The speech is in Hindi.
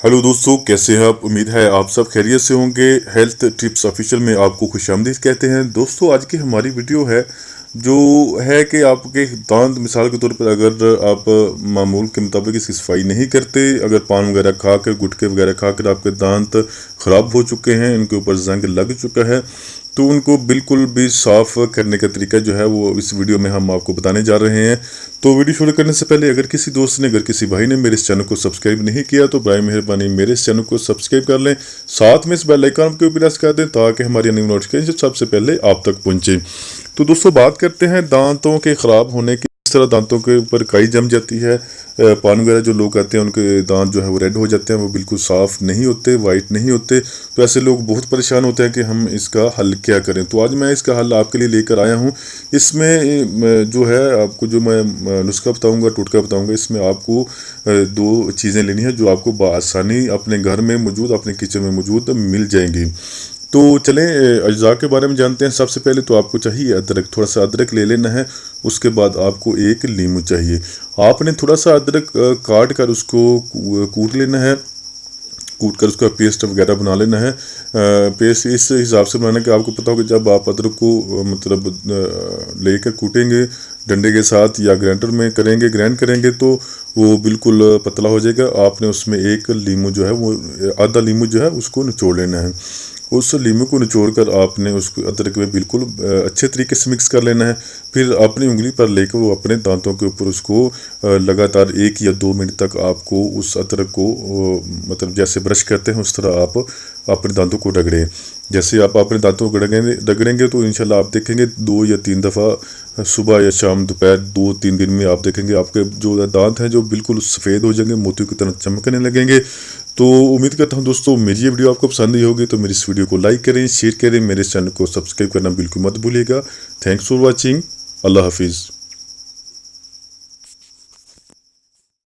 हेलो दोस्तों, कैसे हैं आप। उम्मीद है आप सब खैरियत से होंगे। हेल्थ टिप्स ऑफिशियल में आपको खुशामदीद कहते हैं। दोस्तों, आज की हमारी वीडियो है जो है कि आपके दांत, मिसाल के तौर पर अगर आप मामूल के मुताबिक इसकी सफाई नहीं करते, अगर पान वगैरह खाकर, गुटखे वगैरह खाकर आपके दांत ख़राब हो चुके हैं, इनके ऊपर जंग लग चुका है, तो उनको बिल्कुल भी साफ़ करने का तरीका जो है वो इस वीडियो में हम आपको बताने जा रहे हैं। तो वीडियो शुरू करने से पहले अगर किसी दोस्त ने, अगर किसी भाई ने मेरे इस चैनल को सब्सक्राइब नहीं किया तो बराए मेहरबानी मेरे इस चैनल को सब्सक्राइब कर लें, साथ में इस बेल आइकन के ऊपर प्रेस कर दें ताकि हमारी न्यू नोटिफिकेशन सबसे पहले आप तक पहुंचे। तो दोस्तों, बात करते हैं दांतों के ख़राब होने की। इस तरह दांतों के ऊपर काई जम जाती है, पान वगैरह जो लोग कहते हैं उनके दांत जो है वो रेड हो जाते हैं, वो बिल्कुल साफ़ नहीं होते, वाइट नहीं होते। तो ऐसे लोग बहुत परेशान होते हैं कि हम इसका हल क्या करें। तो आज मैं इसका हल आपके लिए लेकर आया हूँ। इसमें जो है आपको जो मैं नुस्खा बताऊँगा, टोटका बताऊँगा, इसमें आपको दो चीज़ें लेनी है जो आपको बआसानी अपने घर में मौजूद, अपने किचन में मौजूद मिल जाएंगी। तो चलें अज्जा के बारे में जानते हैं। सबसे पहले तो आपको चाहिए अदरक, थोड़ा सा अदरक ले लेना है। उसके बाद आपको एक नींबू चाहिए। आपने थोड़ा सा अदरक काट कर उसको कूट लेना है, कूट कर उसका पेस्ट वगैरह बना लेना है। पेस्ट इस हिसाब से बनाना कि आपको पता होगा जब आप अदरक को मतलब लेकर कूटेंगे डंडे के साथ या ग्राइंडर में करेंगे, ग्राइंड करेंगे तो वो बिल्कुल पतला हो जाएगा। आपने उसमें एक नींबू जो है वो, आधा नींबू जो है उसको निचोड़ लेना है। उस नींबू को निचोड़ कर आपने उसको अदरक में बिल्कुल अच्छे तरीके से मिक्स कर लेना है। फिर अपनी उंगली पर लेकर वो अपने दांतों के ऊपर उसको लगातार 1 या 2 मिनट तक आपको उस अदरक को मतलब जैसे ब्रश करते हैं उस तरह आप अपने दांतों को रगड़ें। जैसे आप अपने दांतों को रगड़ेंगे तो इंशाल्लाह आप देखेंगे 2 या 3 दफ़ा सुबह या शाम, दोपहर, 2-3 दिन में आप देखेंगे आपके जो दांत हैं जो बिल्कुल सफ़ेद हो जाएंगे, मोतियों की तरह चमकने लगेंगे। तो उम्मीद करता हूं दोस्तों मेरी ये वीडियो आपको पसंद ही होगी। तो मेरी इस वीडियो को लाइक करें, शेयर करें, मेरे चैनल को सब्सक्राइब करना बिल्कुल मत भूलिएगा। Thanks for watching. अल्लाह हाफिज़।